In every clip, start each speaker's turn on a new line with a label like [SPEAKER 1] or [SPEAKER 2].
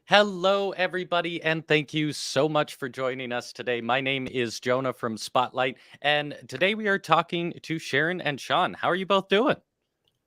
[SPEAKER 1] Hello, everybody, and thank you so much for joining us today. My name is Jonah from Spotlight, and today we are talking to Sharon and Sean. How are you both doing?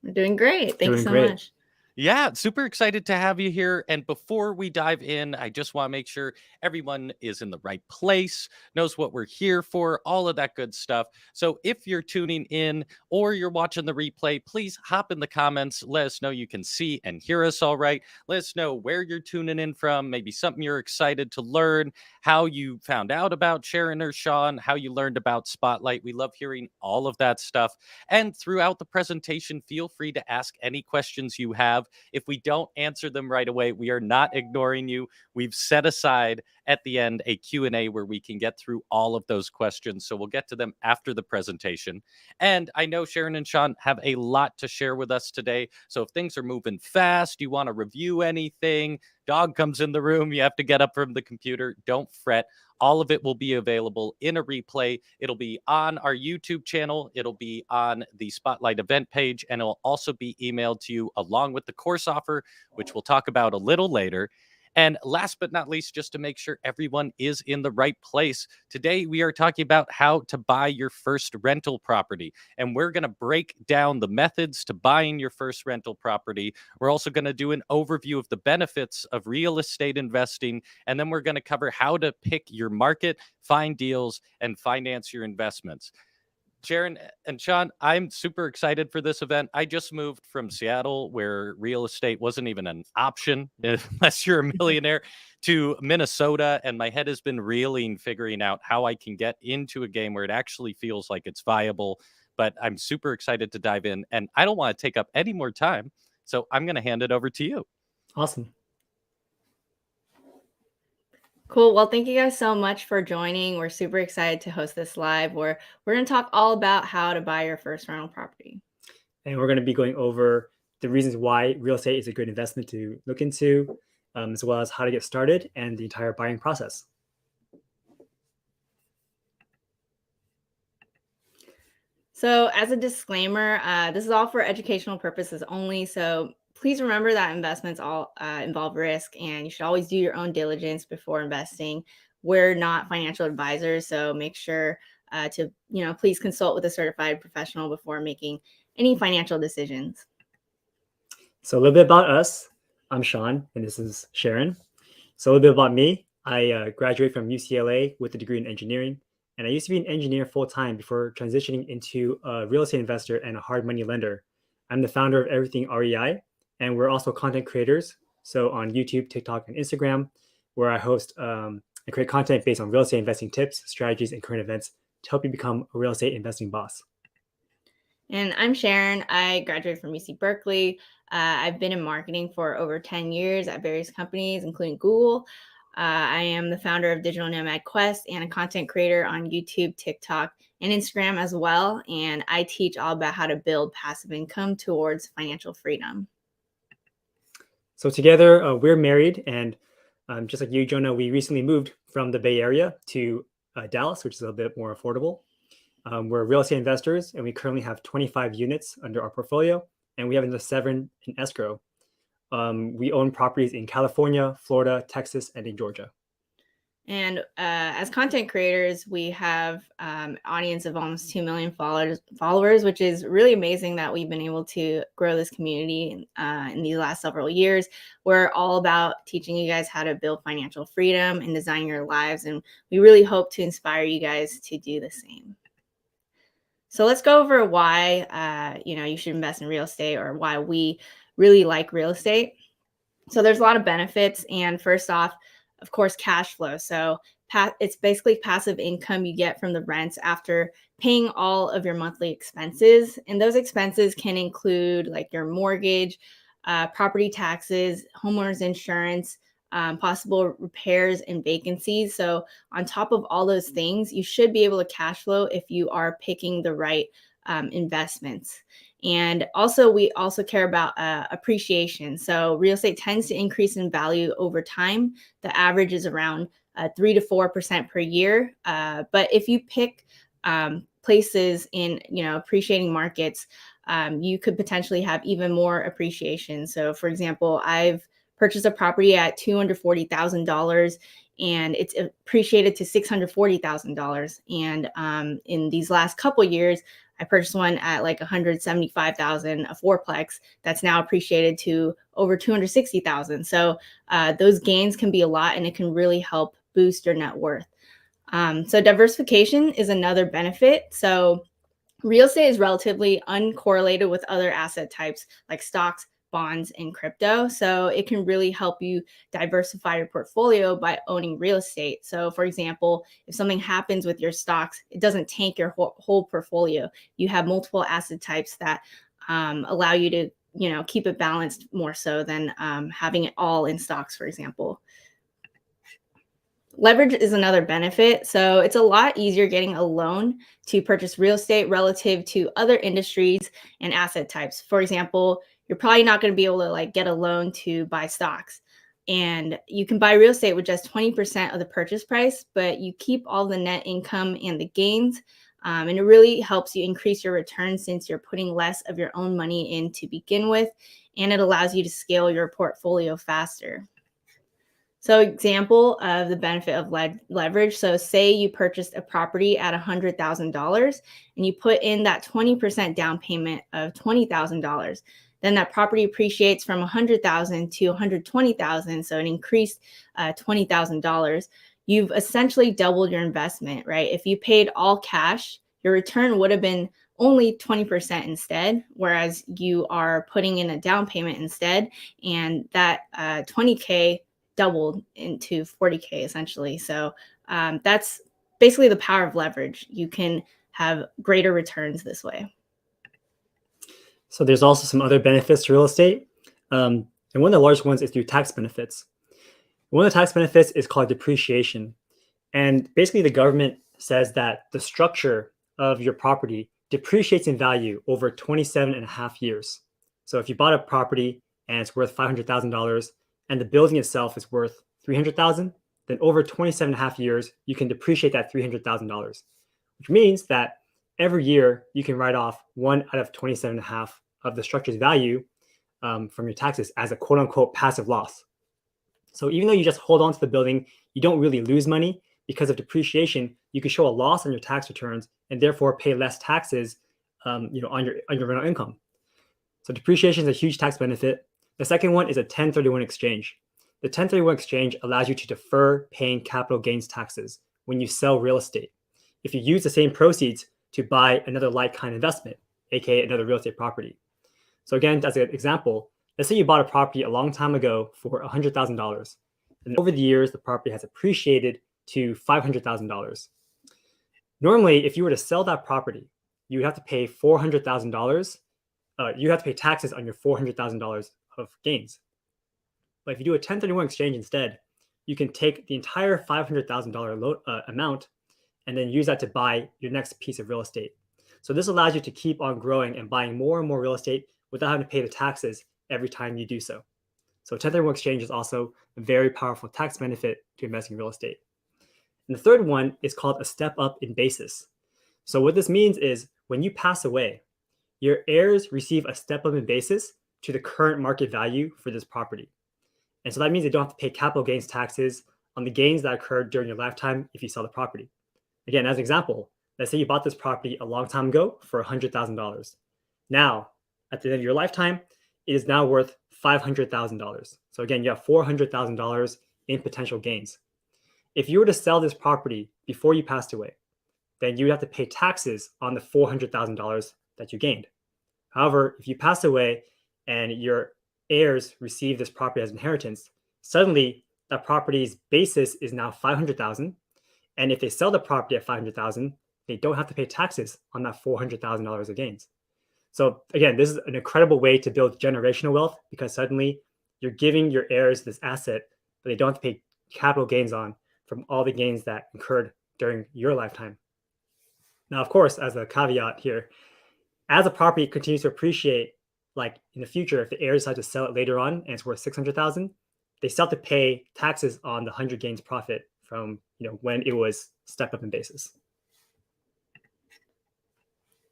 [SPEAKER 2] We're doing great. Thanks
[SPEAKER 3] Doing
[SPEAKER 2] so
[SPEAKER 3] great.
[SPEAKER 2] much.
[SPEAKER 1] Yeah, super excited to have you here. And before we dive in, I just want to make sure everyone is in the right place, knows what we're here for, all of that good stuff. So if you're tuning in or you're watching the replay, please hop in the comments. Let us know you can see and hear us all right. Let us know where you're tuning in from, maybe something you're excited to learn, how you found out about Sharon or Sean, how you learned about Spotlight. We love hearing all of that stuff. And throughout the presentation, feel free to ask any questions you have. If we don't answer them right away, we are not ignoring you. We've set aside at the end a Q&A where we can get through all of those questions. So we'll get to them after the presentation. And I know Sharon and Sean have a lot to share with us today. So if things are moving fast, you want to review anything, dog comes in the room, you have to get up from the computer, don't fret. All of it will be available in a replay. It'll be on our YouTube channel. It'll be on the Spotlight event page, and it'll also be emailed to you along with the course offer, which we'll talk about a little later. And last but not least, just to make sure everyone is in the right place, today we are talking about how to buy your first rental property. And we're going to break down the methods to buying your first rental property. We're also going to do an overview of the benefits of real estate investing. And then we're going to cover how to pick your market, find deals, and finance your investments. Sharon and Sean, I'm super excited for this event. I just moved from Seattle, where real estate wasn't even an option unless you're a millionaire, to Minnesota. And my head has been reeling, figuring out how I can get into a game where it actually feels like it's viable. But I'm super excited to dive in, and I don't want to take up any more time. So I'm going to hand it over to you.
[SPEAKER 3] Awesome.
[SPEAKER 2] Cool. Well, thank you guys so much for joining. We're super excited to host this live where we're going to talk all about how to buy your first rental property.
[SPEAKER 3] And we're going to be going over the reasons why real estate is a good investment to look into, as well as how to get started and the entire buying process.
[SPEAKER 2] So as a disclaimer, this is all for educational purposes only. So please remember that investments all involve risk, and you should always do your own diligence before investing. We're not financial advisors, so make sure to please consult with a certified professional before making any financial decisions.
[SPEAKER 3] So a little bit about us. I'm Sean, and this is Sharon. So a little bit about me. I graduated from UCLA with a degree in engineering, and I used to be an engineer full-time before transitioning into a real estate investor and a hard money lender. I'm the founder of Everything REI, and we're also content creators. So on YouTube, TikTok, and Instagram, where I host and create content based on real estate investing tips, strategies, and current events to help you become a real estate investing boss.
[SPEAKER 2] And I'm Sharon. I graduated from UC Berkeley. I've been in marketing for over 10 years at various companies, including Google. I am the founder of Digital Nomad Quest and a content creator on YouTube, TikTok, and Instagram as well. And I teach all about how to build passive income towards financial freedom.
[SPEAKER 3] So together, we're married, and just like you, Jonah, we recently moved from the Bay Area to Dallas, which is a bit more affordable. We're real estate investors, and we currently have 25 units under our portfolio, and we have another 7 in escrow. We own properties in California, Florida, Texas, and in Georgia.
[SPEAKER 2] And as content creators, we have an audience of almost 2 million followers, which is really amazing that we've been able to grow this community in these last several years. We're all about teaching you guys how to build financial freedom and design your lives, and we really hope to inspire you guys to do the same. So let's go over why you should invest in real estate, or why we really like real estate. So there's a lot of benefits, and first off, of course, cash flow. So it's basically passive income you get from the rents after paying all of your monthly expenses. And those expenses can include like your mortgage, property taxes, homeowners insurance, possible repairs and vacancies. So on top of all those things, you should be able to cash flow if you are picking the right investments. And also, we also care about appreciation. So real estate tends to increase in value over time. The average is around 3 to 4% per year. But if you pick places in appreciating markets, you could potentially have even more appreciation. So for example, I've purchase a property at $240,000 and it's appreciated to $640,000. And in these last couple years, I purchased one at like $175,000, a fourplex that's now appreciated to over $260,000. So those gains can be a lot, and it can really help boost your net worth. So diversification is another benefit. So real estate is relatively uncorrelated with other asset types like stocks, bonds, and crypto. So it can really help you diversify your portfolio by owning real estate. So for example, if something happens with your stocks, it doesn't tank your whole portfolio. You have multiple asset types that allow you to, keep it balanced more so than having it all in stocks, for example. Leverage is another benefit. So it's a lot easier getting a loan to purchase real estate relative to other industries and asset types. For example, you're probably not going to be able to get a loan to buy stocks. And you can buy real estate with just 20% of the purchase price, but you keep all the net income and the gains. And it really helps you increase your return since you're putting less of your own money in to begin with. And it allows you to scale your portfolio faster. So example of the benefit of leverage. So say you purchased a property at $100,000 and you put in that 20% down payment of $20,000. Then that property appreciates from $100,000 to $120,000. So it increased $20,000. You've essentially doubled your investment, right? If you paid all cash, your return would have been only 20% instead, whereas you are putting in a down payment instead. And that $20K doubled into $40K essentially. So that's basically the power of leverage. You can have greater returns this way.
[SPEAKER 3] So there's also some other benefits to real estate. And one of the largest ones is through tax benefits. One of the tax benefits is called depreciation. And basically the government says that the structure of your property depreciates in value over 27 and a half years. So if you bought a property and it's worth $500,000 and the building itself is worth $300,000, then over 27 and a half years, you can depreciate that $300,000, which means that every year you can write off 1 out of 27 and a half of the structure's value from your taxes as a quote unquote passive loss. So even though you just hold on to the building, you don't really lose money. Because of depreciation, you can show a loss on your tax returns and therefore pay less taxes on your rental income. So depreciation is a huge tax benefit. The second one is a 1031 exchange. The 1031 exchange allows you to defer paying capital gains taxes when you sell real estate if you use the same proceeds to buy another like-kind investment, aka another real estate property. So again, as an example, let's say you bought a property a long time ago for $100,000. And over the years, the property has appreciated to $500,000. Normally, if you were to sell that property, you would have to pay $400,000. You have to pay taxes on your $400,000 of gains. But if you do a 1031 exchange instead, you can take the entire $500,000 amount and then use that to buy your next piece of real estate. So this allows you to keep on growing and buying more and more real estate without having to pay the taxes every time you do so. So 1031 exchange is also a very powerful tax benefit to investing in real estate. And the third one is called a step up in basis. So what this means is when you pass away, your heirs receive a step up in basis to the current market value for this property. And so that means they don't have to pay capital gains taxes on the gains that occurred during your lifetime if you sell the property. Again, as an example, let's say you bought this property a long time ago for $100,000. Now, at the end of your lifetime, it is now worth $500,000. So again, you have $400,000 in potential gains. If you were to sell this property before you passed away, then you would have to pay taxes on the $400,000 that you gained. However, if you pass away and your heirs receive this property as inheritance, suddenly that property's basis is now $500,000. And if they sell the property at $500,000, they don't have to pay taxes on that $400,000 of gains. So again, this is an incredible way to build generational wealth because suddenly you're giving your heirs this asset that they don't have to pay capital gains on from all the gains that occurred during your lifetime. Now, of course, as a caveat here, as a property continues to appreciate, like in the future, if the heirs decide to sell it later on and it's worth $600,000, they still have to pay taxes on the 100 gains profit from when it was stepped up in basis.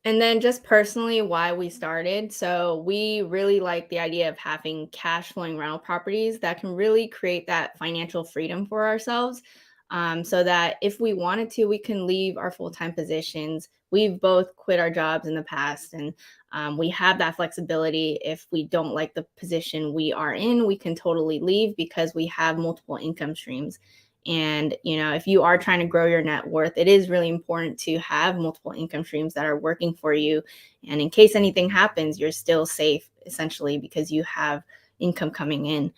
[SPEAKER 2] And then just personally, why we started. So we really like the idea of having cash flowing rental properties that can really create that financial freedom for ourselves. So that if we wanted to, we can leave our full time positions. We've both quit our jobs in the past, and we have that flexibility. If we don't like the position we are in, we can totally leave because we have multiple income streams. And, if you are trying to grow your net worth, it is really important to have multiple income streams that are working for you. And in case anything happens, you're still safe, essentially, because you have income coming in.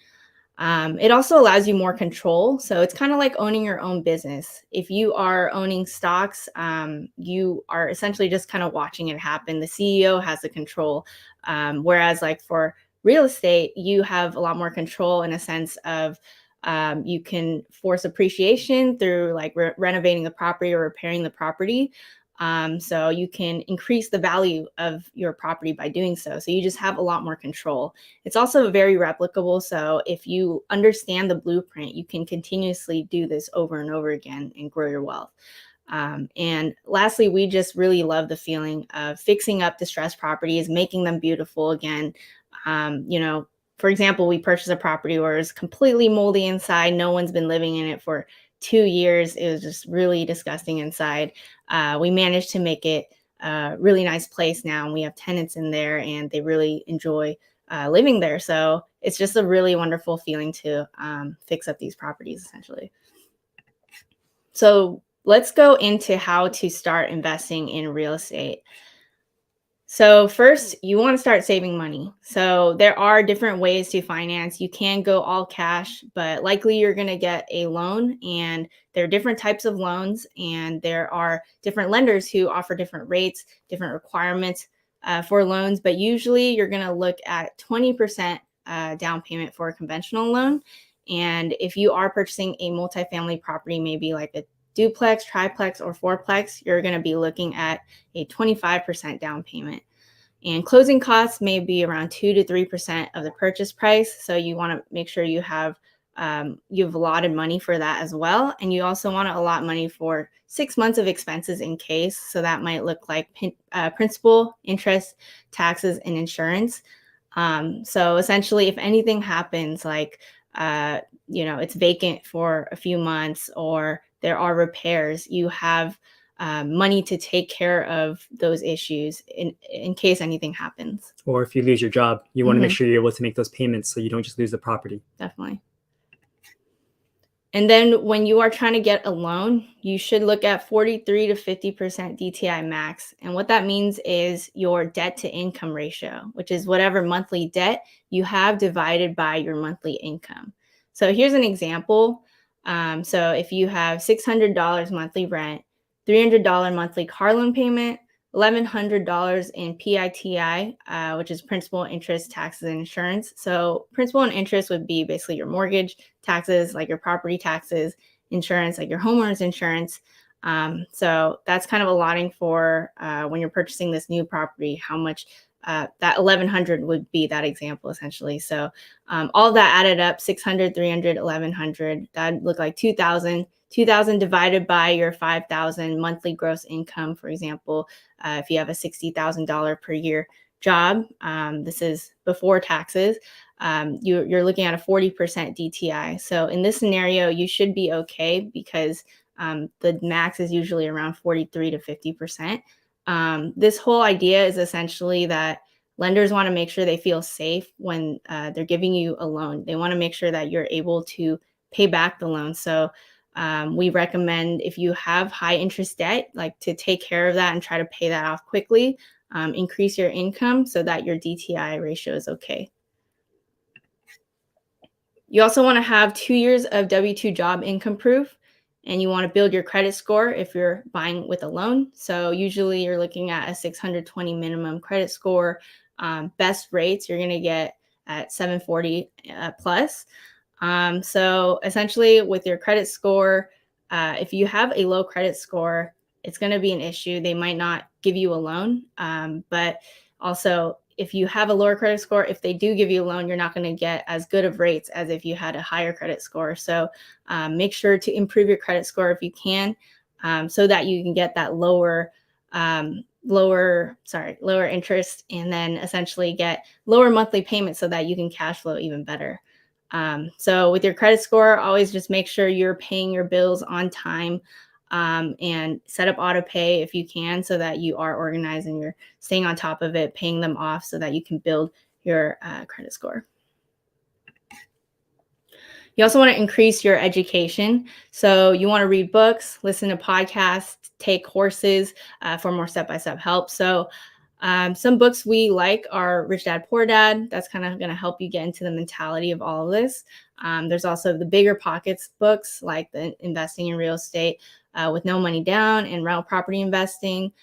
[SPEAKER 2] It also allows you more control. So it's kind of like owning your own business. If you are owning stocks, you are essentially just kind of watching it happen. The CEO has the control. Whereas, like for real estate, you have a lot more control in a sense of you can force appreciation through like renovating the property or repairing the property. So you can increase the value of your property by doing so. So you just have a lot more control. It's also very replicable. So if you understand the blueprint, you can continuously do this over and over again and grow your wealth. And lastly, we just really love the feeling of fixing up distressed properties, making them beautiful again. For example, we purchased a property where it was completely moldy inside. No one's been living in it for 2 years. It was just really disgusting inside. We managed to make it a really nice place now. And we have tenants in there and they really enjoy living there. So it's just a really wonderful feeling to fix up these properties, essentially. So let's go into how to start investing in real estate. So first, you want to start saving money. So there are different ways to finance. You can go all cash, but likely you're going to get a loan, and there are different types of loans, and there are different lenders who offer different rates, different requirements for loans. But usually you're going to look at 20% down payment for a conventional loan. And if you are purchasing a multifamily property, maybe like a duplex, triplex, or fourplex, you're going to be looking at a 25% down payment. And closing costs may be around 2 to 3% of the purchase price. So you want to make sure you've allotted money for that as well. And you also want to allot money for 6 months of expenses in case. So that might look like principal, interest, taxes, and insurance. So essentially, if anything happens, like it's vacant for a few months or there are repairs, you have money to take care of those issues in case anything happens.
[SPEAKER 3] Or if you lose your job, you want to make sure you're able to make those payments so you don't just lose the property.
[SPEAKER 2] Definitely. And then when you are trying to get a loan, you should look at 43 to 50% DTI max. And what that means is your debt to income ratio, which is whatever monthly debt you have divided by your monthly income. So here's an example. So if you have $600 monthly rent, $300 monthly car loan payment, $1,100 in PITI, which is principal, interest, taxes, and insurance. So principal and interest would be basically your mortgage, taxes, like your property taxes, insurance, like your homeowner's insurance. So that's kind of allotting for when you're purchasing this new property, how much that 1,100 would be that example, essentially. So all of that added up, 600, 300, 1,100, that'd look like 2,000. 2,000 divided by your 5,000 monthly gross income, for example, if you have a $60,000 per year job, this is before taxes, you're looking at a 40% DTI. So in this scenario, you should be okay because the max is usually around 43 to 50%. This whole idea is essentially that lenders want to make sure they feel safe when they're giving you a loan. They want to make sure that you're able to pay back the loan. So we recommend if you have high interest debt, like to take care of that and try to pay that off quickly, increase your income so that your DTI ratio is okay. You also want to have 2 years of W-2 job income proof, and you want to build your credit score if you're buying with a loan. So usually you're looking at a 620 minimum credit score. Best rates you're going to get at 740 plus. So essentially with your credit score, if you have a low credit score, it's going to be an issue. They might not give you a loan. But also if you have a lower credit score, if they do give you a loan, you're not going to get as good of rates as if you had a higher credit score. So make sure to improve your credit score if you can, so that you can get that lower lower interest, and then essentially get lower monthly payments so that you can cash flow even better. So with your credit score, always just make sure you're paying your bills on time, and set up auto pay if you can, so that you are organized and you're staying on top of it, paying them off so that you can build your credit score. You also want to increase your education. So you want to read books, listen to podcasts, take courses for more step-by-step help. So some books we like are Rich Dad, Poor Dad. That's kind of going to help you get into the mentality of all of this. There's also the Bigger Pockets books, like the Investing in Real Estate with No Money Down and Rental Property Investing.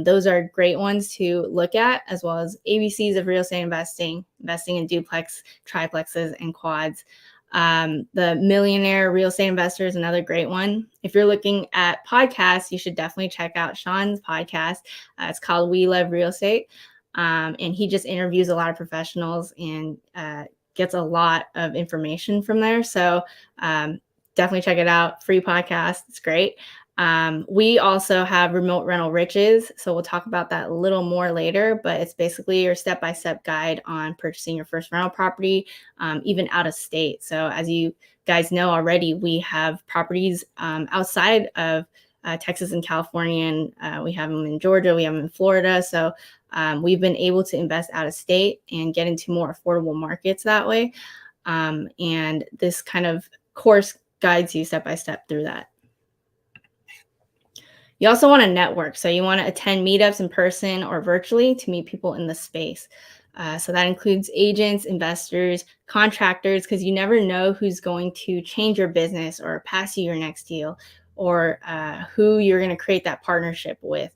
[SPEAKER 2] Those are great ones to look at, as well as ABCs of Real Estate Investing, investing in duplex, triplexes, and quads. The Millionaire Real Estate Investor is another great one. If you're looking at podcasts, you should definitely check out Sean's podcast. It's called We Love Real Estate. And he just interviews a lot of professionals and gets a lot of information from there. So definitely check it out. Free podcast. It's great. We also have Remote Rental Riches. So we'll talk about that a little more later, but it's basically your step-by-step guide on purchasing your first rental property, even out of state. So as you guys know already, we have properties outside of Texas and California, and we have them in Georgia, we have them in Florida. So we've been able to invest out of state and get into more affordable markets that way. And this kind of course guides you step-by-step through that. You also want to network. So you want to attend meetups in person or virtually to meet people in the space. So that includes agents, investors, contractors, because you never know who's going to change your business or pass you your next deal, or who you're going to create that partnership with.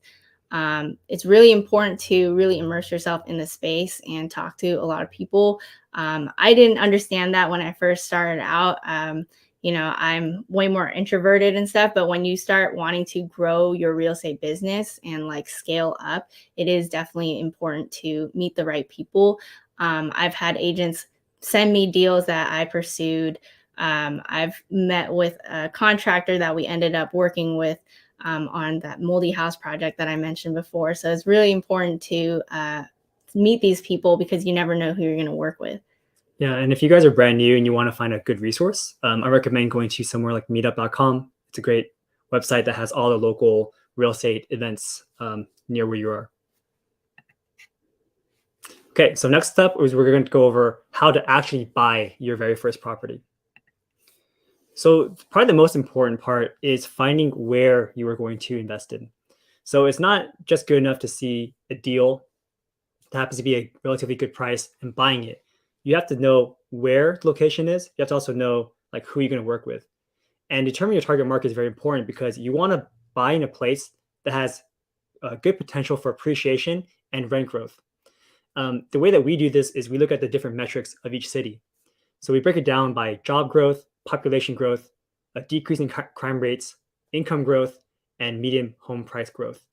[SPEAKER 2] It's really important to really immerse yourself in the space and talk to a lot of people. I didn't understand that when I first started out. I'm way more introverted and stuff, but when you start wanting to grow your real estate business and like scale up, it is definitely important to meet the right people. I've had agents send me deals that I pursued. I've met with a contractor that we ended up working with on that moldy house project that I mentioned before. So it's really important to meet these people, because you never know who you're going to work with.
[SPEAKER 3] Yeah, and if you guys are brand new and you want to find a good resource, I recommend going to somewhere like meetup.com. It's a great website that has all the local real estate events near where you are. Okay, so next up is we're going to go over how to actually buy your very first property. So probably the most important part is finding where you are going to invest in. So it's not just good enough to see a deal that happens to be a relatively good price and buying it. You have to know where the location is. You have to also know like who you're going to work with. And determining your target market is very important, because you want to buy in a place that has good potential for appreciation and rent growth. The way that we do this is we look at the different metrics of each city. So we break it down by job growth, population growth, a decrease in crime rates, income growth, and median home price growth.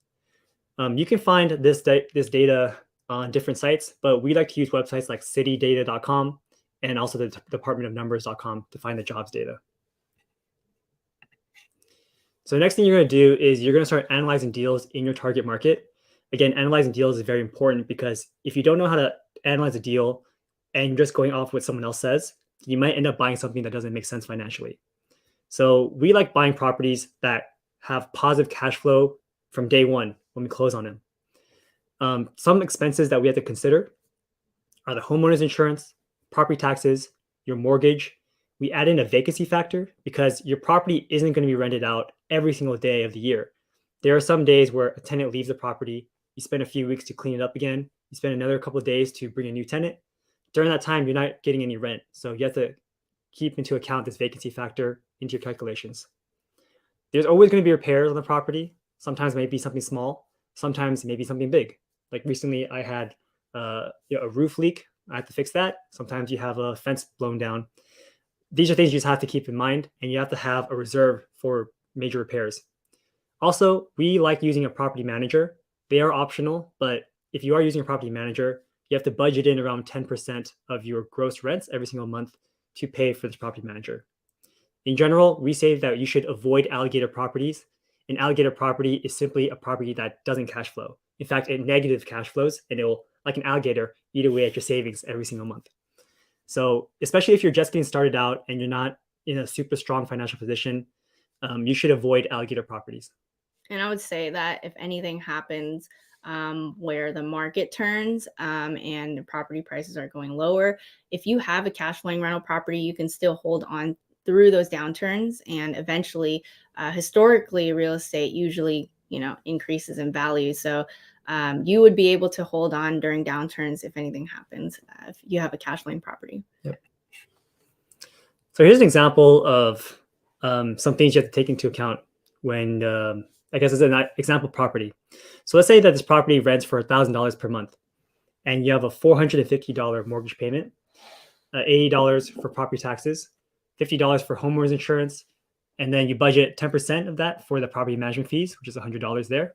[SPEAKER 3] You can find this data on different sites, but we like to use websites like citydata.com and also the departmentofnumbers.com to find the jobs data. So the next thing you're going to do is you're going to start analyzing deals in your target market. Again, analyzing deals is very important, because if you don't know how to analyze a deal and you're just going off what someone else says, you might end up buying something that doesn't make sense financially. So we like buying properties that have positive cash flow from day one when we close on them. Some expenses that we have to consider are the homeowner's insurance, property taxes, your mortgage. We add in a vacancy factor, because your property isn't going to be rented out every single day of the year. There are some days where a tenant leaves the property, you spend a few weeks to clean it up again, you spend another couple of days to bring a new tenant. During that time, you're not getting any rent. So you have to keep into account this vacancy factor into your calculations. There's always going to be repairs on the property. Sometimes it may be something small, sometimes it may be something big. Like recently I had a roof leak. I had to fix that. Sometimes you have a fence blown down. These are things you just have to keep in mind, and you have to have a reserve for major repairs. Also, we like using a property manager. They are optional, but if you are using a property manager, you have to budget in around 10% of your gross rents every single month to pay for this property manager. In general, we say that you should avoid alligator properties. An alligator property is simply a property that doesn't cash flow. In fact, it negative cash flows, and it will, like an alligator, eat away at your savings every single month. So especially if you're just getting started out and you're not in a super strong financial position, you should avoid alligator properties.
[SPEAKER 2] And I would say that if anything happens where the market turns and property prices are going lower, if you have a cash flowing rental property, you can still hold on through those downturns. And eventually, historically, real estate usually, increases in value. So you would be able to hold on during downturns if anything happens, if you have a cash flowing property.
[SPEAKER 3] Yep. So here's an example of some things you have to take into account when, I guess it's an example property. So let's say that this property rents for $1,000 per month, and you have a $450 mortgage payment, $80 for property taxes, $50 for homeowners insurance, and then you budget 10% of that for the property management fees, which is $100 there.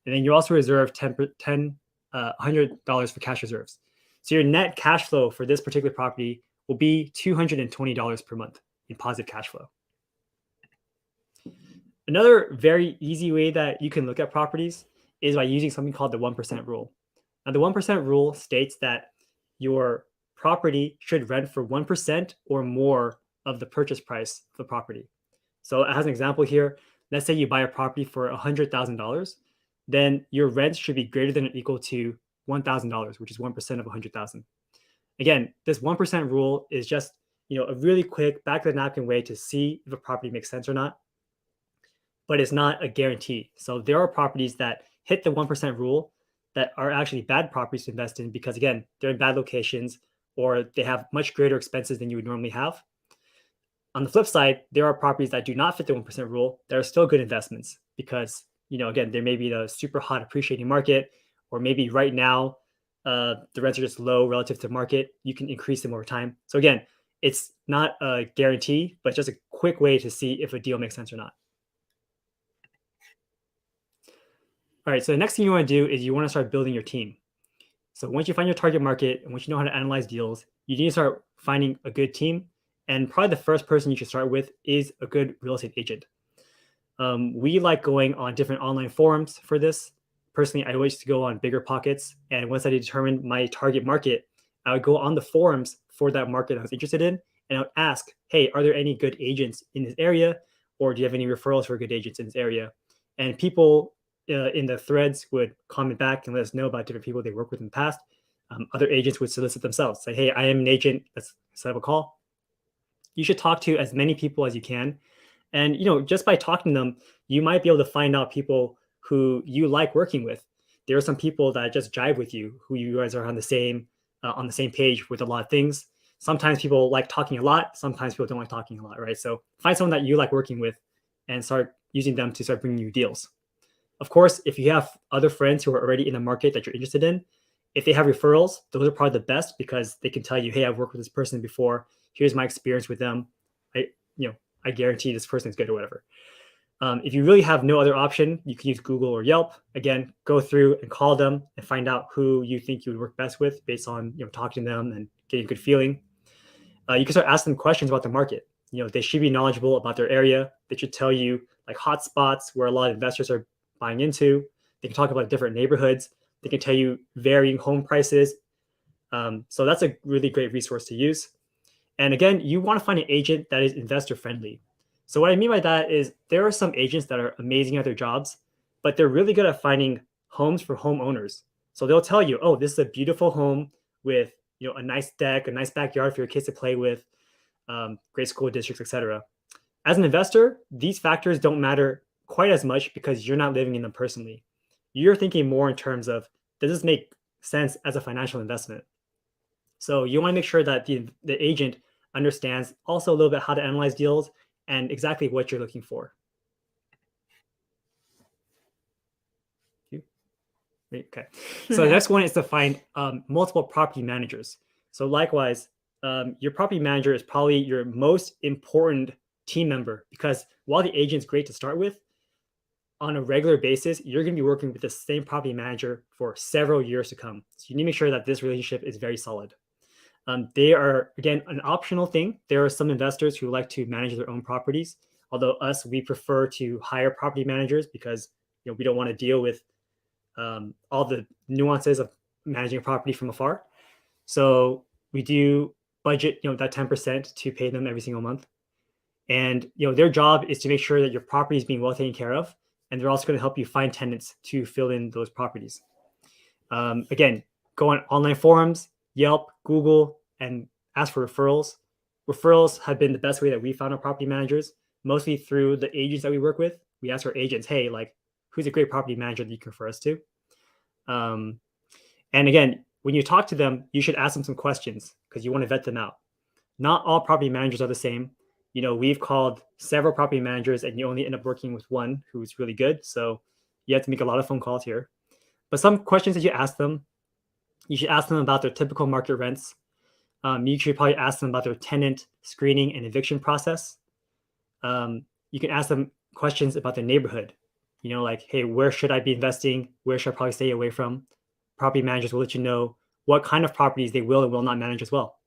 [SPEAKER 3] And then you also reserve $100 for cash reserves. So your net cash flow for this particular property will be $220 per month in positive cash flow. Another very easy way that you can look at properties is by using something called the 1% rule. Now, the 1% rule states that your property should rent for 1% or more of the purchase price of the property. So as an example here, let's say you buy a property for $100,000, then your rent should be greater than or equal to $1,000, which is 1% of 100,000. Again, this 1% rule is just a really quick back of the napkin way to see if a property makes sense or not, but it's not a guarantee. So there are properties that hit the 1% rule that are actually bad properties to invest in because, again, they're in bad locations or they have much greater expenses than you would normally have. On the flip side, there are properties that do not fit the 1% rule that are still good investments because, again, there may be a super hot appreciating market, or maybe right now the rents are just low relative to market. You can increase them over time. So again, it's not a guarantee, but just a quick way to see if a deal makes sense or not. All right, so the next thing you want to do is you want to start building your team. So once you find your target market and once you know how to analyze deals, you need to start finding a good team. And probably the first person you should start with is a good real estate agent. We like going on different online forums for this. Personally, I always used to go on Bigger Pockets. And once I determined my target market, I would go on the forums for that market I was interested in. And I would ask, hey, are there any good agents in this area? Or do you have any referrals for good agents in this area? And people in the threads would comment back and let us know about different people they worked with in the past. Other agents would solicit themselves, say, hey, I am an agent. Let's set up a call. You should talk to as many people as you can. And, just by talking to them, you might be able to find out people who you like working with. There are some people that just jive with you, who you guys are on the same page with a lot of things. Sometimes people like talking a lot. Sometimes people don't like talking a lot, right? So find someone that you like working with and start using them to start bringing you deals. Of course, if you have other friends who are already in the market that you're interested in, if they have referrals, those are probably the best because they can tell you, hey, I've worked with this person before. Here's my experience with them. I guarantee this person is good or whatever. If you really have no other option, you can use Google or Yelp. Again, go through and call them and find out who you think you would work best with based on talking to them and getting a good feeling. You can start asking them questions about the market. They should be knowledgeable about their area. They should tell you like hot spots where a lot of investors are buying into. They can talk about different neighborhoods. They can tell you varying home prices. So that's a really great resource to use. And again, you want to find an agent that is investor friendly. So what I mean by that is there are some agents that are amazing at their jobs, but they're really good at finding homes for homeowners. So they'll tell you, oh, this is a beautiful home with a nice deck, a nice backyard for your kids to play with, great school districts, etc. As an investor, these factors don't matter quite as much because you're not living in them personally. You're thinking more in terms of, does this make sense as a financial investment? So you want to make sure that the agent understands also a little bit how to analyze deals and exactly what you're looking for. Okay. So the next one is to find multiple property managers. So likewise, your property manager is probably your most important team member because while the agent's great to start with, on a regular basis, you're going to be working with the same property manager for several years to come. So you need to make sure that this relationship is very solid. They are, again, an optional thing. There are some investors who like to manage their own properties. Although we prefer to hire property managers because we don't want to deal with all the nuances of managing a property from afar. So we do budget, that 10% to pay them every single month. And their job is to make sure that your property is being well taken care of, and they're also going to help you find tenants to fill in those properties. Again, go on online forums, Yelp, Google, and ask for referrals. Referrals have been the best way that we found our property managers, mostly through the agents that we work with. We ask our agents, hey, like, who's a great property manager that you can refer us to? And again, when you talk to them, you should ask them some questions because you want to vet them out. Not all property managers are the same. We've called several property managers and you only end up working with one who's really good. So you have to make a lot of phone calls here. But some questions that you should ask them about their typical market rents. You should probably ask them about their tenant screening and eviction process. You can ask them questions about their neighborhood. Like, hey, where should I be investing? Where should I probably stay away from? Property managers will let you know what kind of properties they will and will not manage as well.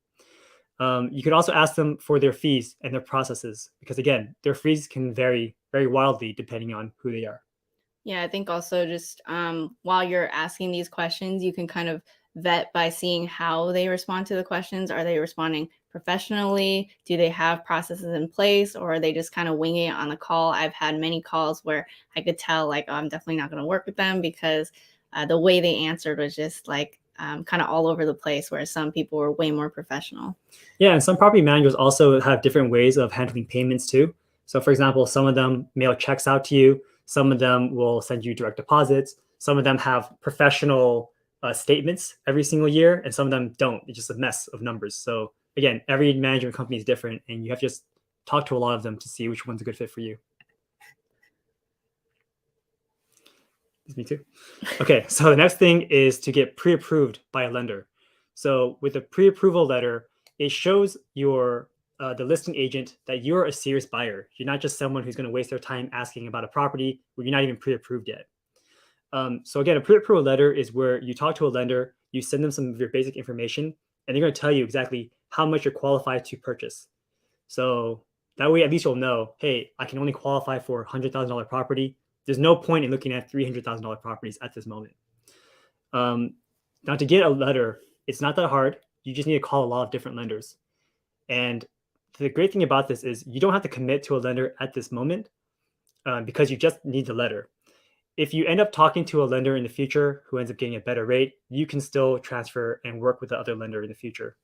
[SPEAKER 3] You could also ask them for their fees and their processes, because again, their fees can vary very wildly depending on who they are.
[SPEAKER 2] Yeah, I think also just while you're asking these questions, you can kind of vet by seeing how they respond to the questions. Are they responding professionally? Do they have processes in place, or are they just kind of winging it on the call? I've had many calls where I could tell, like, oh, I'm definitely not going to work with them because the way they answered was just like kind of all over the place, whereas some people were way more professional.
[SPEAKER 3] Yeah, and some property managers also have different ways of handling payments too. So for example, some of them mail checks out to you. Some of them will send you direct deposits. Some of them have professional statements every single year, and some of them don't. It's just a mess of numbers. So again, every management company is different, and you have to just talk to a lot of them to see which one's a good fit for you. Me too. Okay, so the next thing is to get pre-approved by a lender. So with a pre-approval letter, it shows your the listing agent that you're a serious buyer. You're not just someone who's going to waste their time asking about a property where you're not even pre-approved yet. So again, a pre-approval letter is where you talk to a lender, you send them some of your basic information, and they're going to tell you exactly how much you're qualified to purchase. So that way, at least you'll know, hey, I can only qualify for a $100,000 property. There's no point in looking at $300,000 properties at this moment. Now, to get a letter, it's not that hard. You just need to call a lot of different lenders. And the great thing about this is you don't have to commit to a lender at this moment because you just need the letter. If you end up talking to a lender in the future who ends up getting a better rate, you can still transfer and work with the other lender in the future.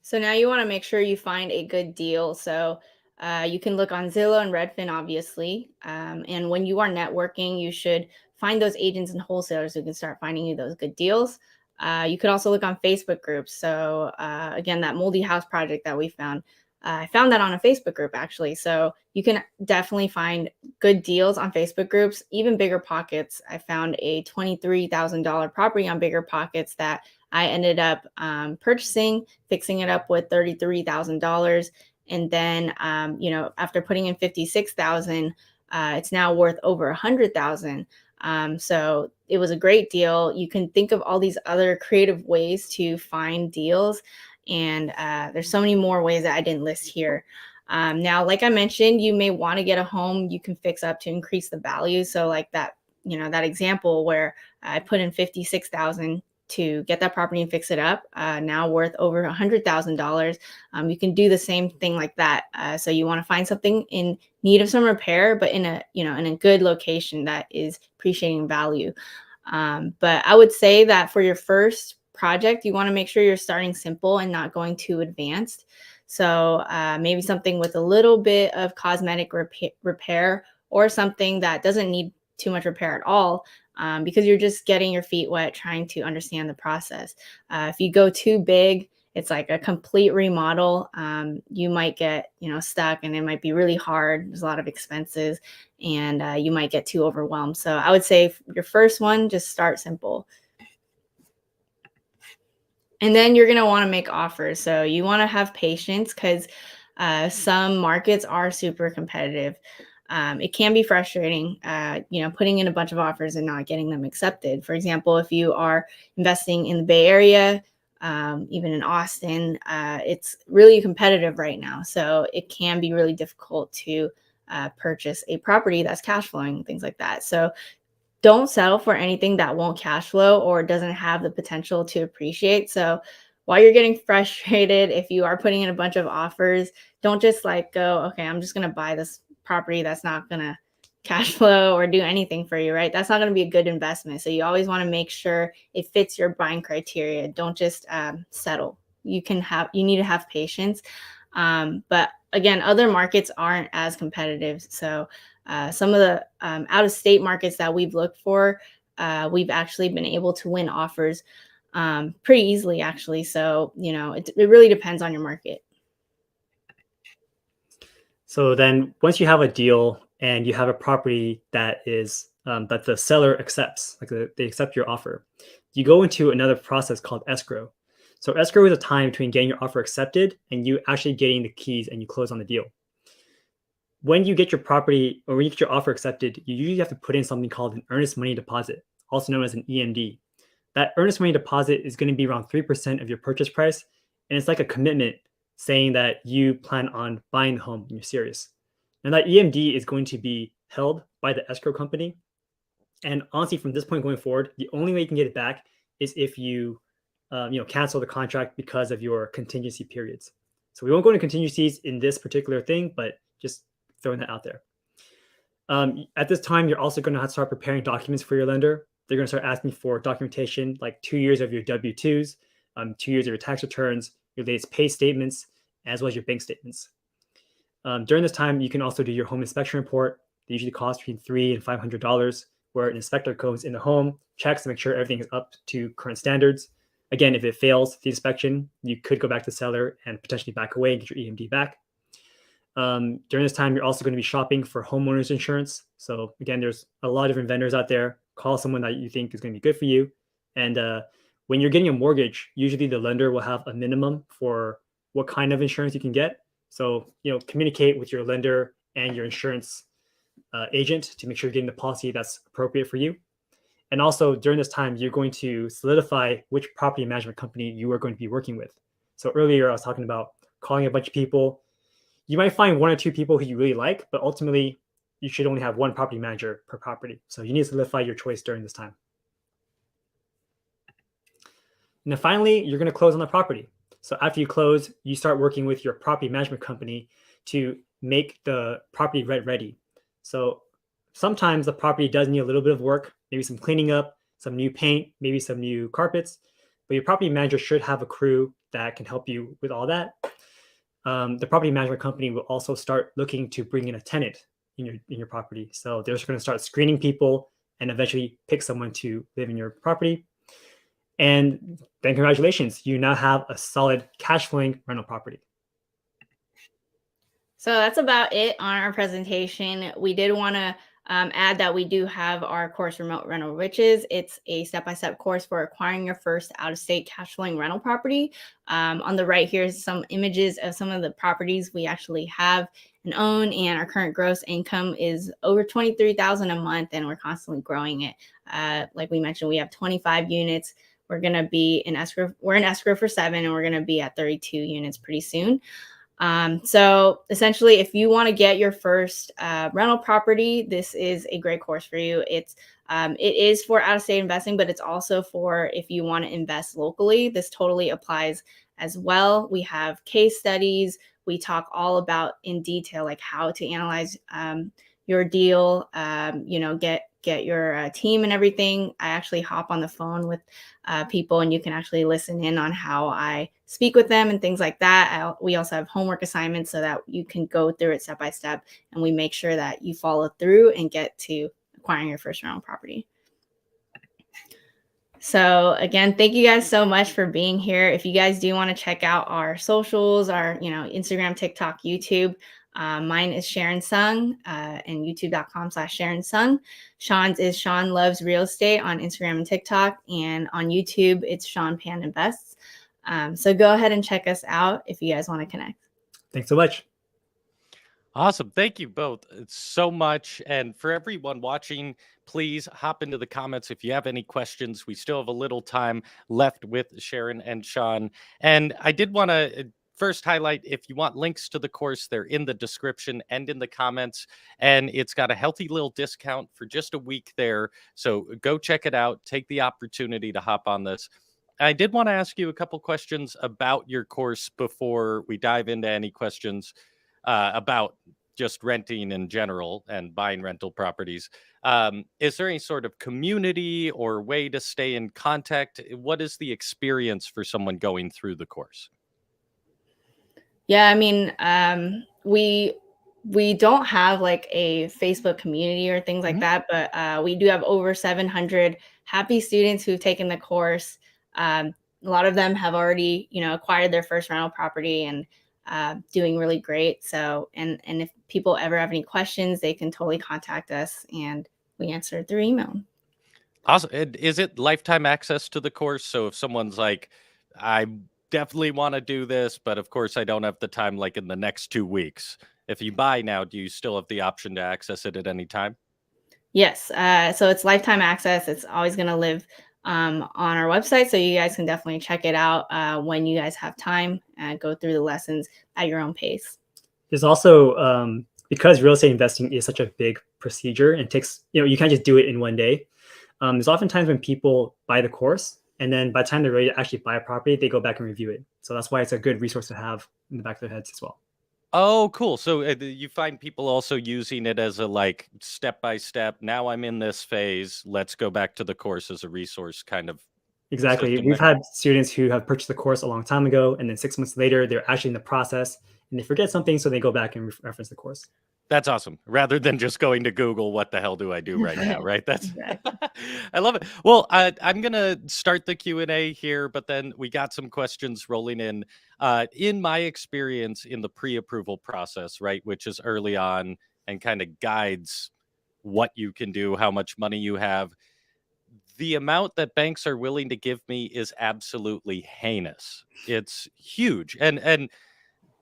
[SPEAKER 2] So now you want to make sure you find a good deal. So you can look on Zillow and Redfin, obviously. And when you are networking, you should find those agents and wholesalers who can start finding you those good deals. You could also look on Facebook groups. So again, that moldy house project that we found, I found that on a Facebook group, actually. So you can definitely find good deals on Facebook groups, even Bigger Pockets. I found a $23,000 property on Bigger Pockets that I ended up purchasing, fixing it up with $33,000. And then, after putting in $56,000, it's now worth over $100,000. So it was a great deal. You can think of all these other creative ways to find deals. And there's so many more ways that I didn't list here. Now, like I mentioned, you may want to get a home you can fix up to increase the value. So like that, that example where I put in $56,000 to get that property and fix it up, now worth over $100,000. You can do the same thing like that. So you want to find something in need of some repair, but in a good location that is appreciating value. But I would say that for your first project, you want to make sure you're starting simple and not going too advanced. So maybe something with a little bit of cosmetic repair, or something that doesn't need too much repair at all, because you're just getting your feet wet trying to understand the process. If you go too big, it's like a complete remodel. You might get stuck, and it might be really hard. There's a lot of expenses, and you might get too overwhelmed. So I would say your first one, just start simple. And then you're going to want to make offers. So you want to have patience, because some markets are super competitive. It can be frustrating, putting in a bunch of offers and not getting them accepted. For example, if you are investing in the Bay Area, even in Austin, it's really competitive right now. So it can be really difficult to purchase a property that's cash flowing, things like that. So don't settle for anything that won't cash flow or doesn't have the potential to appreciate. So while you're getting frustrated, if you are putting in a bunch of offers, don't just like go, okay, I'm just going to buy this property that's not going to cash flow or do anything for you, right? That's not going to be a good investment. So you always want to make sure it fits your buying criteria. Don't just settle. You need to have patience. But again, other markets aren't as competitive. So some of the out of state markets that we've looked for, we've actually been able to win offers pretty easily, actually. So, it really depends on your market.
[SPEAKER 3] So then once you have a deal and you have a property that is that the seller accepts, like they accept your offer, you go into another process called escrow. So escrow is a time between getting your offer accepted and you actually getting the keys and you close on the deal. When you get your property or when you get your offer accepted, you usually have to put in something called an earnest money deposit, also known as an EMD. That earnest money deposit is going to be around 3% of your purchase price. And it's like a commitment saying that you plan on buying the home and you're serious. Now, that EMD is going to be held by the escrow company. And honestly, from this point going forward, the only way you can get it back is if you, cancel the contract because of your contingency periods. So we won't go into contingencies in this particular thing, but just throwing that out there. At this time, you're also going to have to start preparing documents for your lender. They're going to start asking for documentation like 2 years of your W-2s, 2 years of your tax returns, your latest pay statements, as well as your bank statements. During this time, you can also do your home inspection report. They usually cost between $300 and $500, where an inspector goes in the home, checks to make sure everything is up to current standards. Again, if it fails the inspection, you could go back to the seller and potentially back away and get your EMD back. During this time, you're also going to be shopping for homeowners insurance. So again, there's a lot of different vendors out there. Call someone that you think is going to be good for you. And when you're getting a mortgage, usually the lender will have a minimum for what kind of insurance you can get. So, communicate with your lender and your insurance agent to make sure you're getting the policy that's appropriate for you. And also during this time, you're going to solidify which property management company you are going to be working with. So earlier I was talking about calling a bunch of people. You might find 1 or 2 people who you really like, but ultimately you should only have 1 property manager per property. So you need to solidify your choice during this time. And then finally, you're going to close on the property. So after you close, you start working with your property management company to make the property rent ready. So sometimes the property does need a little bit of work, maybe some cleaning up, some new paint, maybe some new carpets, but your property manager should have a crew that can help you with all that. The property management company will also start looking to bring in a tenant in your property. So they're just going to start screening people and eventually pick someone to live in your property. And then congratulations, you now have a solid cash flowing rental property.
[SPEAKER 2] So that's about it on our presentation. We did want to add that we do have our course, Remote Rental Riches. It's a step-by-step course for acquiring your first out-of-state cash flowing rental property. On the right here is some images of some of the properties we actually have and own, and our current gross income is over $23,000 a month, and we're constantly growing it. Like we mentioned, we have 25 units. We're going to be in escrow. We're in escrow for 7, and we're going to be at 32 units pretty soon. So essentially, if you want to get your first rental property, this is a great course for you. It is for out-of-state investing, but it's also for if you want to invest locally. This totally applies as well. We have case studies. We talk all about in detail, like how to analyze your deal, get your team and everything. I actually hop on the phone with people, and you can actually listen in on how I speak with them and things like that. We also have homework assignments so that you can go through it step by step, and we make sure that you follow through and get to acquiring your first rental property. So again, thank you guys so much for being here. If you guys do want to check out our socials, our Instagram, TikTok, YouTube, mine is Sharon Tseung, and youtube.com/Sharon Tseung. Sean's is Sean Loves Real Estate on Instagram and TikTok, and on YouTube, it's Sean Pan Invests. So go ahead and check us out if you guys want to connect.
[SPEAKER 3] Thanks so much.
[SPEAKER 1] Awesome. Thank you both so much. And for everyone watching, please hop into the comments if you have any questions. We still have a little time left with Sharon and Sean. And I did want to first highlight, if you want links to the course, they're in the description and in the comments. And it's got a healthy little discount for just a week there. So go check it out. Take the opportunity to hop on this. I did want to ask you a couple questions about your course before we dive into any questions about just renting in general and buying rental properties. Is there any sort of community or way to stay in contact? What is the experience for someone going through the course?
[SPEAKER 2] Yeah, I mean, we don't have like a Facebook community or things like
[SPEAKER 1] Mhm.
[SPEAKER 2] that, but we do have over 700 happy students who've taken the course. A lot of them have already, acquired their first rental property and doing really great. So, and if people ever have any questions, they can totally contact us, and we answer through email.
[SPEAKER 1] Awesome. And is it lifetime access to the course? So if someone's like, I definitely want to do this, but of course I don't have the time like in the next 2 weeks. If you buy now, do you still have the option to access it at any time?
[SPEAKER 2] Yes. So it's lifetime access. It's always going to live on our website. So you guys can definitely check it out when you guys have time and go through the lessons at your own pace.
[SPEAKER 3] There's also because real estate investing is such a big procedure and takes, you can't just do it in one day. There's often times when people buy the course and then by the time they're ready to actually buy a property, they go back and review it. So that's why it's a good resource to have in the back of their heads as well.
[SPEAKER 1] Oh, cool. So you find people also using it as a like step by step. Now I'm in this phase. Let's go back to the course as a resource kind of
[SPEAKER 3] Exactly.
[SPEAKER 1] system
[SPEAKER 3] We've
[SPEAKER 1] there.
[SPEAKER 3] had students who have purchased the course a long time ago, and then 6 months later, they're actually in the process and they forget something. So they go back and reference the course.
[SPEAKER 1] That's awesome. Rather than just going to Google, what the hell do I do right now? Right. That's,
[SPEAKER 2] Exactly.
[SPEAKER 1] I love it. Well, I'm going to start the Q&A here, but then we got some questions rolling in. In my experience in the pre-approval process, right, which is early on and kind of guides what you can do, how much money you have, the amount that banks are willing to give me is absolutely heinous. It's huge. And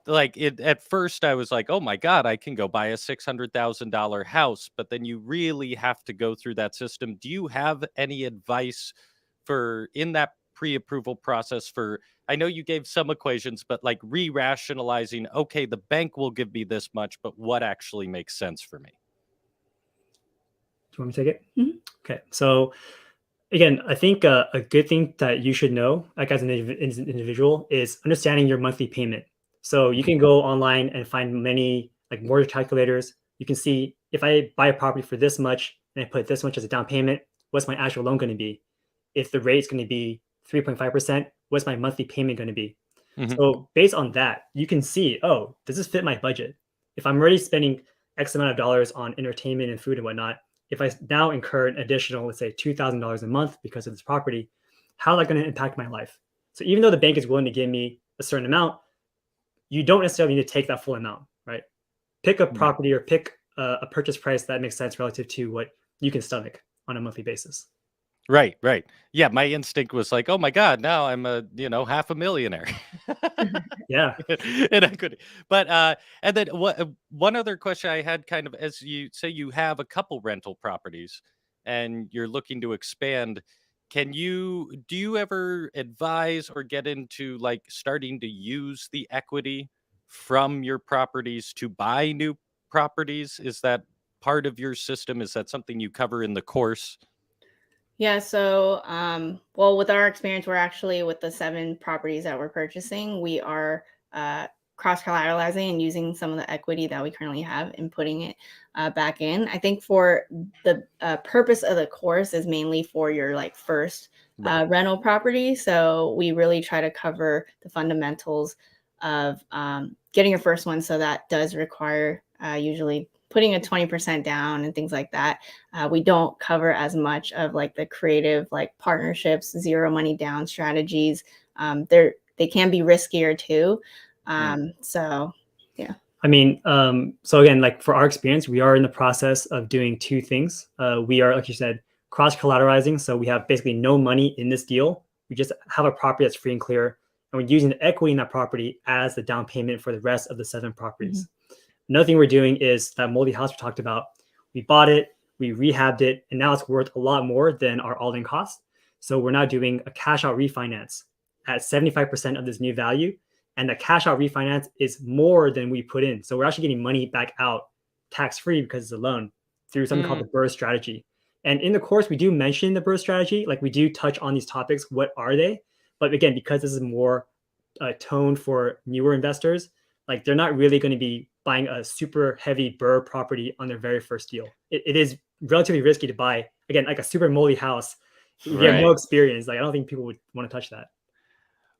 [SPEAKER 1] like it at first I was like, "Oh my god, I can go buy a $600,000 house," but then you really have to go through that system. Do you have any advice for in that pre-approval process for I know you gave some equations, but like re-rationalizing, okay, the bank will give me this much, but what actually makes sense for me?
[SPEAKER 3] Do you want me to take it?
[SPEAKER 2] Mhm.
[SPEAKER 3] Okay. So again, I think a good thing that you should know, like as an individual, is understanding your monthly payment. So you
[SPEAKER 1] Mhm.
[SPEAKER 3] can go online and find many like mortgage calculators. You can see if I buy a property for this much and I put this much as a down payment, what's my actual loan going to be? If the rate is going to be 3.5%, what's my monthly payment going to be?
[SPEAKER 1] Mhm.
[SPEAKER 3] So based on that, you can see, oh, does this fit my budget? If I'm already spending X amount of dollars on entertainment and food and whatnot, if I now incur an additional, let's say $2,000 a month because of this property, how is that going to impact my life? So even though the bank is willing to give me a certain amount, you don't necessarily need to take that full amount, right? Pick a
[SPEAKER 1] Right.
[SPEAKER 3] property or pick a purchase price that makes sense relative to what you can stomach on a monthly basis.
[SPEAKER 1] Right, right. Yeah, my instinct was like, "Oh my god, now I'm a, half a millionaire."
[SPEAKER 3] Yeah.
[SPEAKER 1] In equity. But, and then one other question I had kind of as you say you have a couple rental properties and you're looking to expand, do you ever advise or get into, like, starting to use the equity from your properties to buy new properties? Is that part of your system? Is that something you cover in the course?
[SPEAKER 2] Yeah, so well, with our experience, we're actually with the 7 properties that we're purchasing, we are cross collateralizing and using some of the equity that we currently have and putting it back in. I think for the purpose of the course is mainly for your like first
[SPEAKER 1] Right.
[SPEAKER 2] rental property. So we really try to cover the fundamentals of getting your first one. So that does require usually putting a 20% down and things like that. We don't cover as much of like the creative like partnerships, zero money down strategies. They can be riskier too.
[SPEAKER 1] Mm.
[SPEAKER 2] So yeah.
[SPEAKER 3] I mean, so again, like for our experience, we are in the process of doing two things. We are, like you said, cross collateralizing. So we have basically no money in this deal. We just have a property that's free and clear, and we're using the equity in that property as the down payment for the rest of the 7 properties. Another thing we're doing is that moldy house we talked about. We bought it, we rehabbed it, and now it's worth a lot more than our all-in cost. So we're now doing a cash out refinance at 75% of this new value. and the cash out refinance is more than we put in. So we're actually getting money back out tax free because it's a loan through something called the BRRRR strategy. And in the course, we do mention the BRRRR strategy, like we do touch on these topics. What are they? But again, because this is more toned for newer investors, like they're not really going to be buying a super heavy BRRRR property on their very first deal. It is relatively risky to buy, again, like a super moldy house. If you have no
[SPEAKER 1] Right.
[SPEAKER 3] experience, like I don't think people would want to touch that.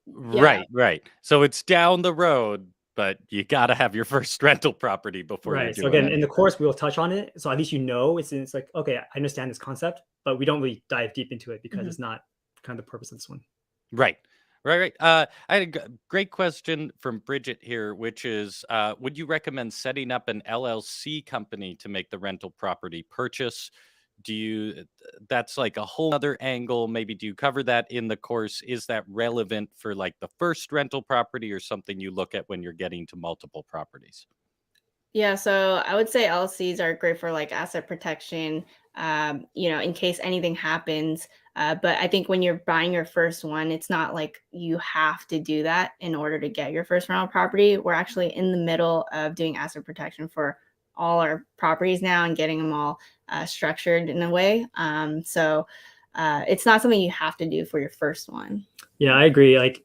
[SPEAKER 1] Right, right. So it's down the road, but you got to have your first rental property before you're
[SPEAKER 3] Right. So
[SPEAKER 1] doing
[SPEAKER 3] again, in the
[SPEAKER 1] anything.
[SPEAKER 3] course, we will touch on it. So at least it's like, okay, I understand this concept, but we don't really dive deep into it because
[SPEAKER 2] Mhm.
[SPEAKER 3] it's not kind of the purpose of this one.
[SPEAKER 1] Right. Right. I had a great question from Bridget here, which is would you recommend setting up an LLC company to make the rental property purchase? Do you, that's like a whole other angle. Maybe do you cover that in the course? Is that relevant for like the first rental property or something you look at when you're getting to multiple properties?
[SPEAKER 2] Yeah, so I would say LLCs are great for like asset protection, in case anything happens. But I think when you're buying your first one, it's not like you have to do that in order to get your first rental property. We're actually in the middle of doing asset protection for all our properties now and getting them all structured in a way. So it's not something you have to do for your first one.
[SPEAKER 3] Yeah, I agree. Like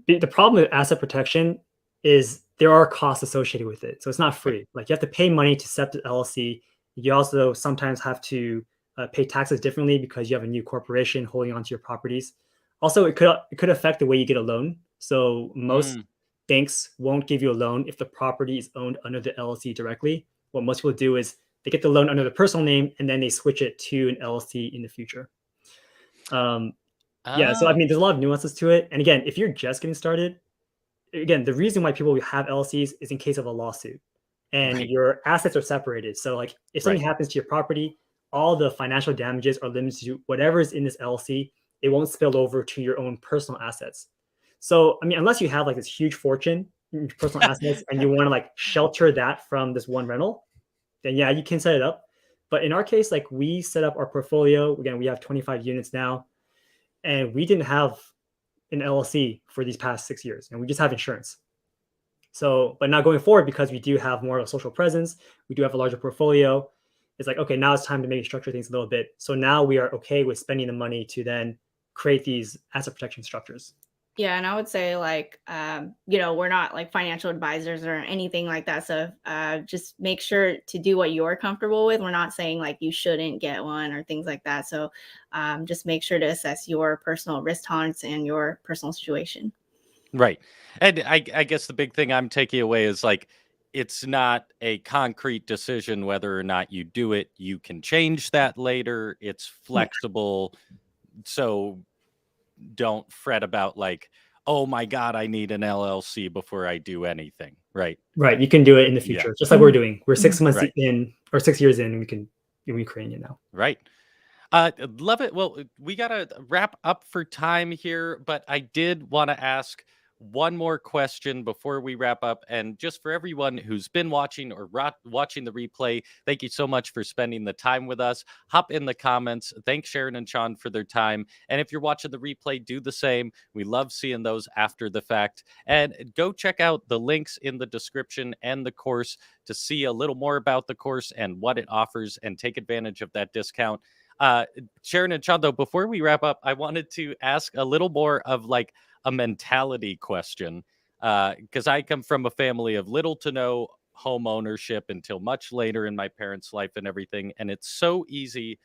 [SPEAKER 3] the problem with asset protection is there are costs associated with it. So it's not
[SPEAKER 1] Right.
[SPEAKER 3] free. Like you have to pay money to set the LLC. You also sometimes have to pay taxes differently because you have a new corporation holding onto your properties. Also, it could affect the way you get a loan. So most
[SPEAKER 1] Mm,
[SPEAKER 3] banks won't give you a loan if the property is owned under the LLC directly. What most people do is they get the loan under the personal name and then they switch it to an LLC in the future. Um, yeah, so I
[SPEAKER 1] oh,
[SPEAKER 3] mean, there's a lot of nuances to it. And again, if you're just getting started, again, the reason why people have LLCs is in case of a lawsuit and
[SPEAKER 1] right,
[SPEAKER 3] your assets are separated. So, like, if something
[SPEAKER 1] right.
[SPEAKER 3] happens to your property, all the financial damages are limited to whatever is in this LLC. It won't spill over to your own personal assets. So, I mean, unless you have like this huge fortune in your personal assets and you want to like shelter that from this one rental, then yeah, you can set it up. But in our case, like we set up our portfolio. Again, we have 25 units now, and we didn't have an LLC for these past 6 years, and we just have insurance. So, but now going forward, because we do have more of a social presence, we do have a larger portfolio. It's like, okay, now it's time to maybe structure things a little bit. So now we are okay with spending the money to then create these asset protection structures.
[SPEAKER 2] Yeah, and I would say like we're not like financial advisors or anything like that. So just make sure to do what you're comfortable with. We're not saying like you shouldn't get one or things like that. So just make sure to assess your personal risk tolerance and your personal situation.
[SPEAKER 1] Right. And I guess the big thing I'm taking away is like it's not a concrete decision whether or not you do it. You can change that later. It's
[SPEAKER 3] Yeah.
[SPEAKER 1] flexible. So don't fret about like, oh my God, I need an LLC before I do anything. Right.
[SPEAKER 3] Right. You can do it in the
[SPEAKER 1] Yeah.
[SPEAKER 3] future, just like we're doing. We're
[SPEAKER 2] Mhm.
[SPEAKER 3] 6 months
[SPEAKER 1] Right.
[SPEAKER 3] in or 6 years in, and we're creating it now.
[SPEAKER 1] Right. Love it. Well, we got to wrap up for time here, but I did want to ask one more question before we wrap up. And just for everyone who's been watching or watching the replay, thank you so much for spending the time with us. Hop in the comments. Thanks, Sharon and Sean, for their time. And if you're watching the replay, do the same. We love seeing those after the fact. And go check out the links in the description and the course to see a little more about the course and what it offers and take advantage of that discount. Uh, Sharon and Chando, before we wrap up, I wanted to ask a little more of like a mentality question. Because I come from a family of little to no home ownership until much later in my parents' life and everything. And it's so easy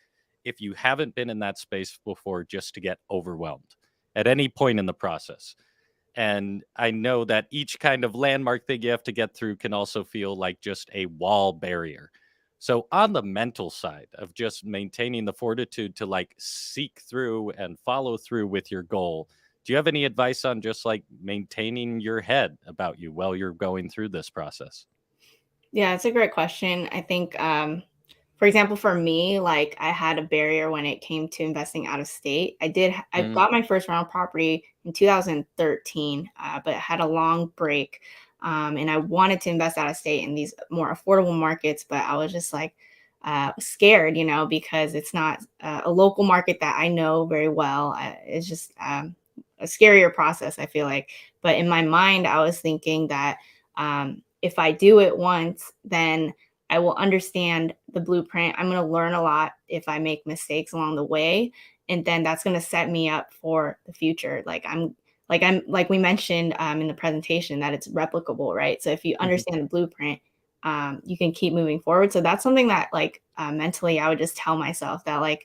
[SPEAKER 1] if you haven't been in that space before just to get overwhelmed at any point in the process. And I know that each kind of landmark thing you have to get through can also feel like just a wall barrier. So, on the mental side of just maintaining the fortitude to like seek through and follow through with your goal, do you have any advice on just like maintaining your head about you while you're going through this process?
[SPEAKER 2] Yeah, it's a great question. I think, for example, for me, like I had a barrier when it came to investing out of state. I
[SPEAKER 1] Mm,
[SPEAKER 2] got my first rental property in 2013, but had a long break. And I wanted to invest out of state in these more affordable markets, but I was just like scared, because it's not a local market that I know very well. It's just scarier process, I feel like. But in my mind, I was thinking that if I do it once, then I will understand the blueprint. I'm going to learn a lot if I make mistakes along the way. And then that's going to set me up for the future. Like we mentioned in the presentation, that it's replicable, right? So if you understand the blueprint, you can keep moving forward. So that's something that mentally I would just tell myself that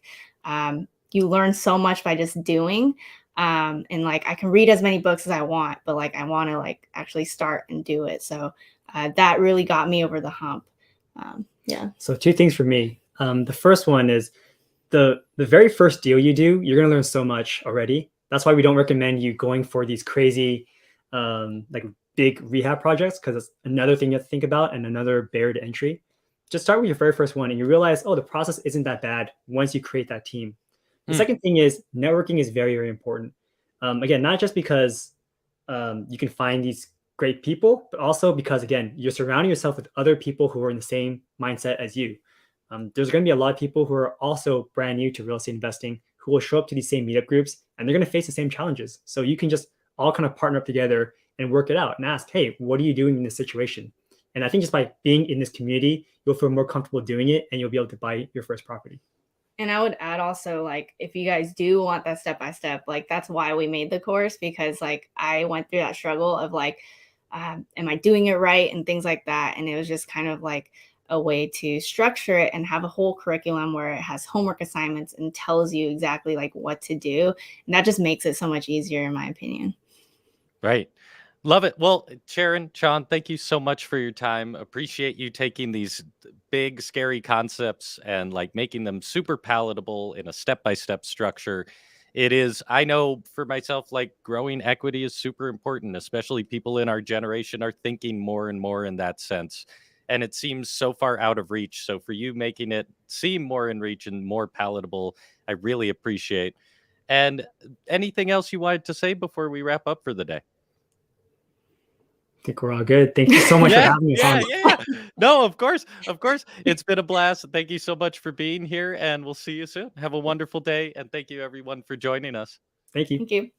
[SPEAKER 2] you learn so much by just doing. And I can read as many books as I want, but I want to actually start and do it. So that really got me over the hump. Yeah.
[SPEAKER 3] So 2 things for me. The first one is the very first deal you do, you're going to learn so much already. That's why we don't recommend you going for these crazy big rehab projects, because it's another thing you have to think about and another barrier to entry. Just start with your very first one and you realize, oh, the process isn't that bad once you create that team. The second thing is networking is very, very important. Again, not just because you can find these great people, but also because, again, you're surrounding yourself with other people who are in the same mindset as you. There's going to be a lot of people who are also brand new to real estate investing who will show up to these same meetup groups, and they're going to face the same challenges. So you can just all kind of partner up together and work it out and ask, hey, what are you doing in this situation? And I think just by being in this community, you'll feel more comfortable doing it and you'll be able to buy your first property.
[SPEAKER 2] And I would add also, if you guys do want that step-by-step, that's why we made the course, because I went through that struggle of am I doing it right and things like that. And it was just kind of a way to structure it and have a whole curriculum where it has homework assignments and tells you exactly what to do. And that just makes it so much easier, in my opinion.
[SPEAKER 1] Right. Love it. Well, Sharon, Sean, thank you so much for your time. Appreciate you taking these big, scary concepts and making them super palatable in a step-by-step structure. It is, I know for myself, growing equity is super important, especially people in our generation are thinking more and more in that sense. And it seems so far out of reach. So for you making it seem more in reach and more palatable, I really appreciate. And anything else you wanted to say before we wrap up for the day?
[SPEAKER 3] I think we're all good. Thank you so much for having us on.
[SPEAKER 1] Yeah. No, of course. It's been a blast. Thank you so much for being here, and we'll see you soon. Have a wonderful day, and thank you everyone for joining us.
[SPEAKER 3] Thank you.
[SPEAKER 2] Thank you.